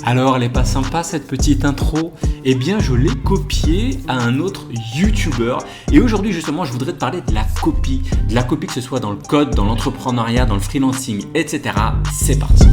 Alors, elle est pas sympa cette petite intro? Eh bien, je l'ai copiée à un autre YouTuber. Et aujourd'hui, justement, je voudrais te parler de la copie. De la copie, que ce soit dans le code, dans l'entrepreneuriat, dans le freelancing, etc. C'est parti.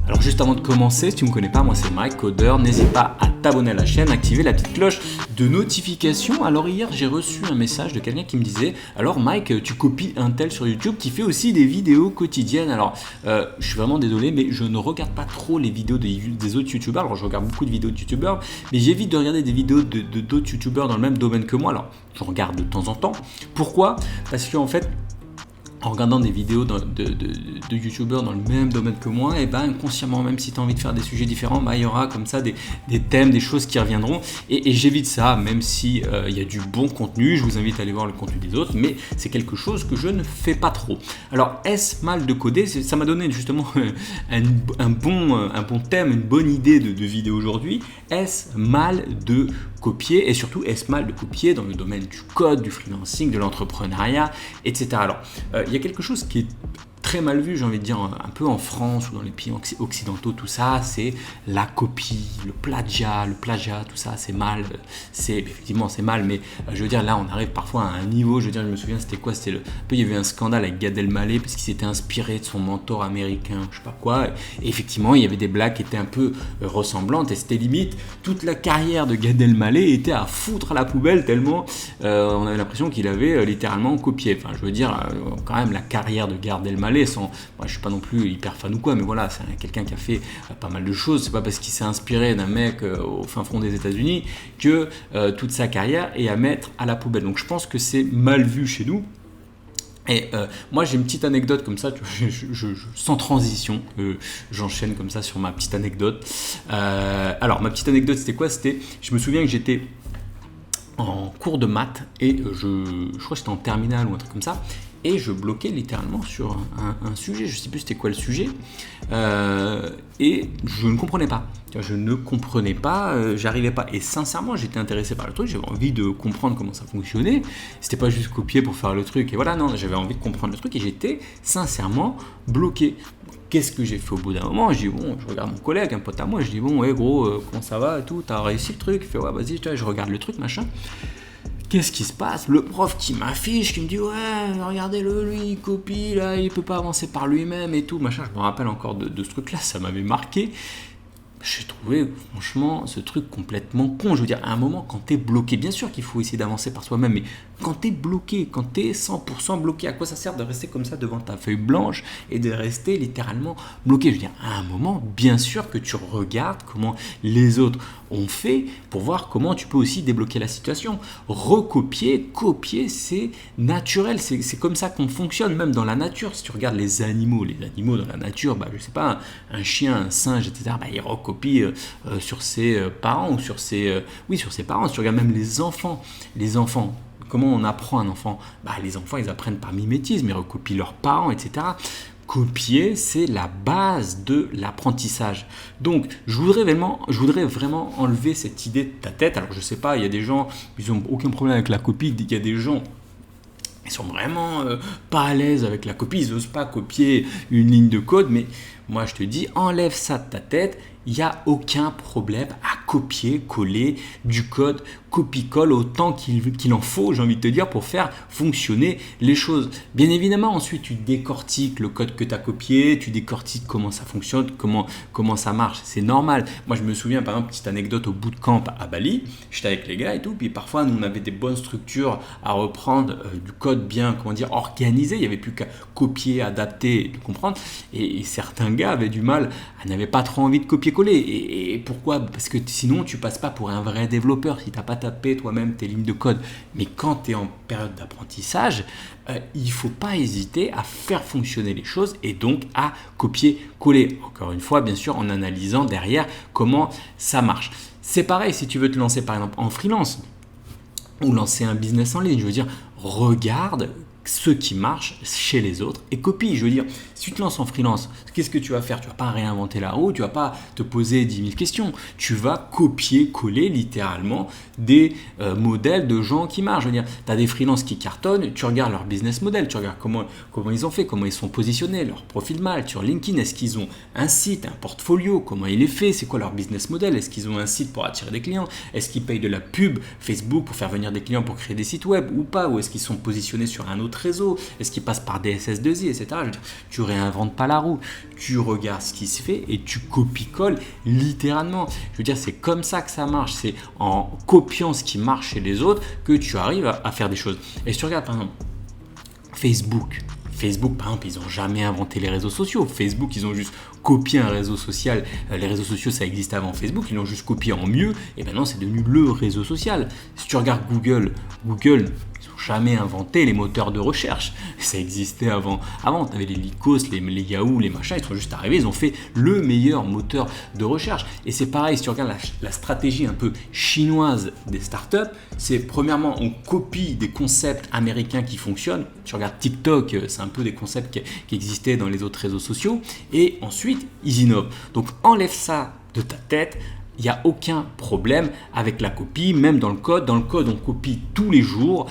Alors, juste avant de commencer, si tu ne me connais pas, moi c'est Mike, codeur. N'hésite pas à t'abonner à la chaîne, activer la petite cloche de notification. Alors hier, j'ai reçu un message de quelqu'un qui me disait « Alors Mike, tu copies un tel sur YouTube qui fait aussi des vidéos quotidiennes. » Alors, je suis vraiment désolé, mais je ne regarde pas trop les vidéos des autres YouTubeurs. Alors, je regarde beaucoup de vidéos de YouTubeurs, mais j'évite de regarder des vidéos d'autres YouTubeurs dans le même domaine que moi. Alors, je regarde de temps en temps. Pourquoi? Parce qu'en fait, en regardant des vidéos de youtubeurs dans le même domaine que moi, et ben inconsciemment, même si tu as envie de faire des sujets différents, il y aura comme ça des thèmes, des choses qui reviendront. Et j'évite ça, même si il y a du bon contenu. Je vous invite à aller voir le contenu des autres, mais c'est quelque chose que je ne fais pas trop. Alors, est-ce mal de coder? Ça m'a donné justement un bon thème, une bonne idée de vidéo aujourd'hui. Est-ce mal de copier? Et surtout, est-ce mal de copier dans le domaine du code, du freelancing, de l'entrepreneuriat, etc. Alors, il y a quelque chose qui est très mal vu, j'ai envie de dire, un peu en France ou dans les pays occidentaux, tout ça, c'est la copie, le plagiat, tout ça, c'est mal. Effectivement, c'est mal, mais je veux dire, là, on arrive parfois à un niveau, je veux dire, je me souviens, c'était quoi? Il y avait un scandale avec Gad Elmaleh parce qu'il s'était inspiré de son mentor américain, je sais pas quoi, et effectivement, il y avait des blagues qui étaient un peu ressemblantes, et c'était limite, toute la carrière de Gad Elmaleh était à foutre à la poubelle, tellement on avait l'impression qu'il avait littéralement copié. Enfin, je veux dire, quand même, la carrière de Gad Elmaleh, moi je suis pas non plus hyper fan ou quoi, mais voilà, c'est quelqu'un qui a fait pas mal de choses. C'est pas parce qu'il s'est inspiré d'un mec au fin fond des États-Unis que toute sa carrière est à mettre à la poubelle. Donc je pense que c'est mal vu chez nous. Et moi j'ai une petite anecdote comme ça, sans transition, j'enchaîne comme ça sur ma petite anecdote. Alors ma petite anecdote c'était quoi? Je me souviens que j'étais en cours de maths et je crois que c'était en terminale ou un truc comme ça. Et je bloquais littéralement sur un sujet, je ne sais plus c'était quoi le sujet, et je ne comprenais pas. J'arrivais pas. Et sincèrement, j'étais intéressé par le truc, j'avais envie de comprendre comment ça fonctionnait. C'était pas juste copier pour faire le truc, et voilà, non, j'avais envie de comprendre le truc, et j'étais sincèrement bloqué. Qu'est-ce que j'ai fait au bout d'un moment? Je dis bon, je regarde mon collègue, un pote à moi, je dis bon, ouais gros, comment ça va et tout, t'as réussi le truc? Il fait ouais, vas-y, je regarde le truc, machin. Qu'est-ce qui se passe? Le prof qui m'affiche, qui me dit ouais, regardez-le, lui, il copie, là, il peut pas avancer par lui-même et tout, machin. Je me rappelle encore de ce truc-là, ça m'avait marqué. J'ai trouvé franchement ce truc complètement con. Je veux dire, à un moment, quand t'es bloqué, bien sûr qu'il faut essayer d'avancer par soi-même, mais quand t'es bloqué, quand t'es 100% bloqué, à quoi ça sert de rester comme ça devant ta feuille blanche et de rester littéralement bloqué? Je veux dire, à un moment, bien sûr que tu regardes comment les autres ont fait pour voir comment tu peux aussi débloquer la situation. Recopier, copier, c'est naturel, c'est comme ça qu'on fonctionne, même dans la nature. Si tu regardes les animaux dans la nature, je sais pas, un chien, un singe, etc., ils recopient sur ses parents ou sur ses parents. Si tu regardes même les enfants, comment on apprend un enfant? Les enfants, ils apprennent par mimétisme, ils recopient leurs parents, etc. Copier, c'est la base de l'apprentissage. Donc, je voudrais vraiment enlever cette idée de ta tête. Alors, je sais pas, il y a des gens, ils n'ont aucun problème avec la copie. Il y a des gens, ils sont vraiment pas à l'aise avec la copie. Ils n'osent pas copier une ligne de code. Mais moi, je te dis, enlève ça de ta tête. Il n'y a aucun problème à copier, coller du code, copie-colle autant qu'il en faut, j'ai envie de te dire, pour faire fonctionner les choses. Bien évidemment, ensuite, tu décortiques le code que tu as copié, tu décortiques comment ça fonctionne, comment ça marche. C'est normal. Moi, je me souviens, par exemple, petite anecdote au bootcamp à Bali, j'étais avec les gars et tout, puis parfois, nous, on avait des bonnes structures à reprendre, du code bien, organisé. Il n'y avait plus qu'à copier, adapter, de comprendre. Et certains gars avaient du mal, n'avaient pas trop envie de copier-coller. Et pourquoi? Parce que sinon, tu passes pas pour un vrai développeur si tu n'as pas tapé toi-même tes lignes de code. Mais quand tu es en période d'apprentissage, il ne faut pas hésiter à faire fonctionner les choses et donc à copier-coller. Encore une fois, bien sûr, en analysant derrière comment ça marche. C'est pareil si tu veux te lancer par exemple en freelance ou lancer un business en ligne. Je veux dire, regarde ce qui marche chez les autres et copie. Je veux dire, si tu te lances en freelance, qu'est-ce que tu vas faire? Tu vas pas réinventer la roue, tu vas pas te poser 10 000 questions. Tu vas copier-coller littéralement des modèles de gens qui marchent. Je veux dire, tu as des freelances qui cartonnent, tu regardes leur business model, tu regardes comment ils ont fait, comment ils sont positionnés, leur profil mal sur LinkedIn, est-ce qu'ils ont un site, un portfolio, comment il est fait, c'est quoi leur business model, est-ce qu'ils ont un site pour attirer des clients, est-ce qu'ils payent de la pub Facebook pour faire venir des clients pour créer des sites web ou pas, ou est-ce qu'ils sont positionnés sur un autre réseau, est-ce qu'ils passent par des SS2I, etc. Je veux dire, tu réinventes pas la roue, tu regardes ce qui se fait et tu copie-colles littéralement. Je veux dire, c'est comme ça que ça marche, c'est en copiant ce qui marche chez les autres que tu arrives à faire des choses. Et si tu regardes par exemple Facebook, par exemple, ils n'ont jamais inventé les réseaux sociaux. Facebook, ils ont juste copié un réseau social. Les réseaux sociaux, ça existait avant Facebook, ils l'ont juste copié en mieux. Et maintenant, c'est devenu le réseau social. Si tu regardes Google, ils n'ont jamais inventé les moteurs de recherche. Ça existait avant. Avant, tu avais les Lycos, les Yahoo, les machins, ils sont juste arrivés, ils ont fait le meilleur moteur de recherche. Et c'est pareil, si tu regardes la stratégie un peu chinoise des startups, c'est premièrement, on copie des concepts américains qui fonctionnent. Tu regardes TikTok, c'est un peu des concepts qui existaient dans les autres réseaux sociaux. Et ensuite, ils innovent. Donc, enlève ça de ta tête. Il n'y a aucun problème avec la copie, même dans le code. Dans le code, on copie tous les jours.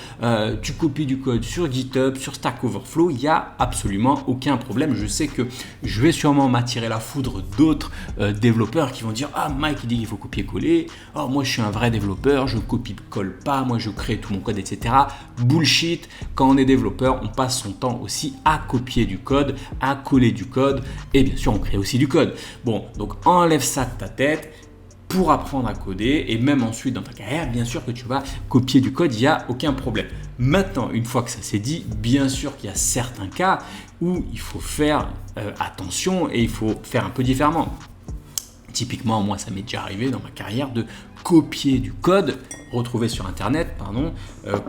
Tu copies du code sur GitHub, sur Stack Overflow. Il n'y a absolument aucun problème. Je sais que je vais sûrement m'attirer la foudre d'autres développeurs qui vont dire « Ah, Mike, il dit qu'il faut copier-coller. Oh, moi, je suis un vrai développeur. Je ne copie-colle pas. Moi, je crée tout mon code, etc. » Bullshit. Quand on est développeur, on passe son temps aussi à copier du code, à coller du code. Et bien sûr, on crée aussi du code. Bon, donc enlève ça de ta tête. Pour apprendre à coder et même ensuite dans ta carrière, bien sûr que tu vas copier du code, il n'y a aucun problème. Maintenant, une fois que ça s'est dit, bien sûr qu'il y a certains cas où il faut faire attention et il faut faire un peu différemment. Typiquement, moi, ça m'est déjà arrivé dans ma carrière de copier du code, retrouver sur internet,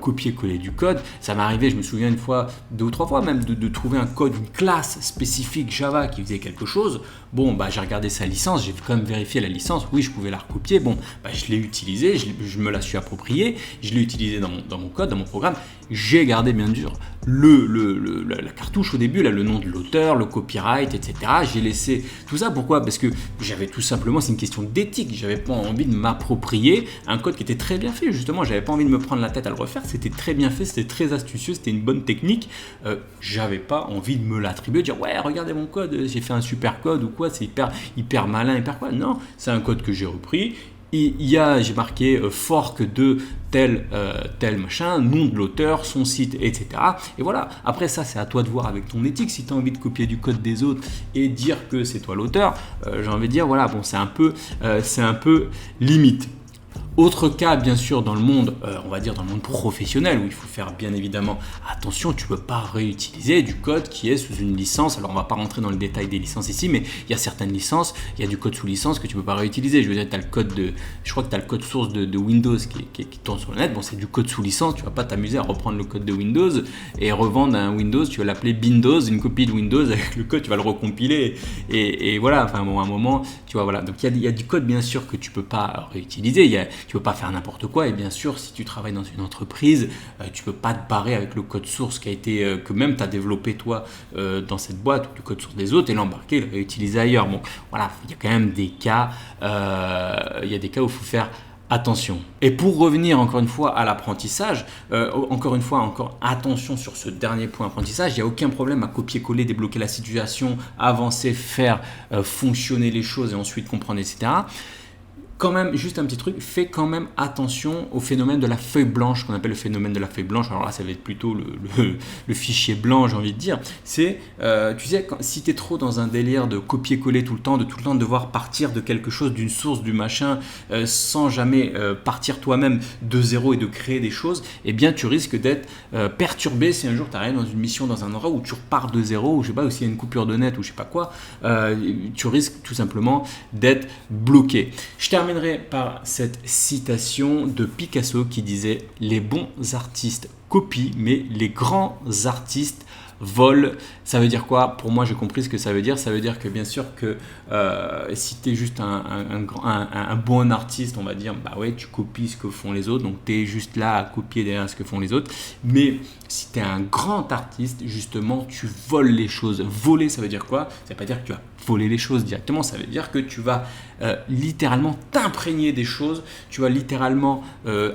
copier-coller du code. Ça m'est arrivé, je me souviens une fois, 2 ou 3 fois même, de trouver un code, une classe spécifique Java qui faisait quelque chose. Bon, j'ai regardé sa licence, j'ai quand même vérifié la licence, oui, je pouvais la recopier. Bon, je l'ai utilisée, je me la suis appropriée, je l'ai utilisée dans mon code, dans mon programme. J'ai gardé bien sûr la cartouche au début, là, le nom de l'auteur, le copyright, etc. J'ai laissé tout ça. Pourquoi? Parce que j'avais tout simplement, c'est une question d'éthique. J'avais pas envie de m'approprier un code qui était très bien fait. Justement, j'avais pas envie de me prendre la tête à le refaire. C'était très bien fait, c'était très astucieux, c'était une bonne technique. J'avais pas envie de me l'attribuer, de dire ouais, regardez mon code, j'ai fait un super code ou quoi, c'est hyper malin, hyper quoi. Non, c'est un code que j'ai repris. J'ai marqué fork de tel machin, nom de l'auteur, son site, etc. Et voilà, après ça, c'est à toi de voir avec ton éthique. Si tu as envie de copier du code des autres et dire que c'est toi l'auteur, j'ai envie de dire, voilà, bon, c'est un peu limite. Autre cas, bien sûr, dans le monde, on va dire dans le monde professionnel, où il faut faire bien évidemment attention, tu ne peux pas réutiliser du code qui est sous une licence. Alors, on ne va pas rentrer dans le détail des licences ici, mais il y a certaines licences, il y a du code sous licence que tu ne peux pas réutiliser. Je veux dire, je crois que tu as le code source de Windows qui tourne sur le net. Bon, c'est du code sous licence, tu ne vas pas t'amuser à reprendre le code de Windows et revendre un Windows, tu vas l'appeler Windows, une copie de Windows avec le code, tu vas le recompiler. Et voilà, enfin bon, à un moment, tu vois, voilà. Donc, il y a du code, bien sûr, que tu ne peux pas réutiliser. Tu ne peux pas faire n'importe quoi et bien sûr si tu travailles dans une entreprise tu ne peux pas te barrer avec le code source que même tu as développé toi dans cette boîte ou le code source des autres et l'embarquer et le réutiliser ailleurs. Bon voilà, il y a quand même des cas où il faut faire attention. Et pour revenir encore une fois à l'apprentissage, encore attention sur ce dernier point apprentissage, il n'y a aucun problème à copier-coller, débloquer la situation, avancer, faire fonctionner les choses et ensuite comprendre, etc. Quand même, juste un petit truc, fais quand même attention au phénomène de la feuille blanche, qu'on appelle le phénomène de la feuille blanche. Alors là, ça va être plutôt le fichier blanc, j'ai envie de dire. C'est, tu sais, si tu es trop dans un délire de copier-coller tout le temps, de devoir partir de quelque chose, d'une source, du machin, sans jamais partir toi-même de zéro et de créer des choses, eh bien, tu risques d'être perturbé si un jour tu arrives dans une mission, dans un endroit où tu repars de zéro, ou je sais pas, ou s'il y a une coupure de net, ou je sais pas quoi, tu risques tout simplement d'être bloqué. Je terminerai par cette citation de Picasso qui disait « Les bons artistes copient, mais les grands artistes vol. Ça veut dire quoi? Pour moi, j'ai compris ce que ça veut dire. Ça veut dire que bien sûr que si tu es juste un bon artiste, on va dire, bah ouais, tu copies ce que font les autres, donc tu es juste là à copier derrière ce que font les autres. Mais si tu es un grand artiste, justement, tu voles les choses. Voler, ça veut dire quoi? Ça veut pas dire que tu vas voler les choses directement, ça veut dire que tu vas littéralement t'imprégner des choses, tu vas littéralement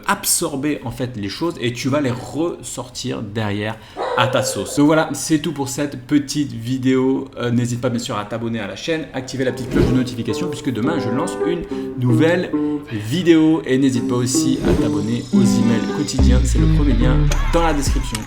absorber en fait les choses et tu vas les ressortir derrière à ta sauce. Donc voilà, c'est tout pour cette petite vidéo. N'hésite pas bien sûr à t'abonner à la chaîne, activer la petite cloche de notification puisque demain je lance une nouvelle vidéo et n'hésite pas aussi à t'abonner aux emails quotidiens, c'est le premier lien dans la description.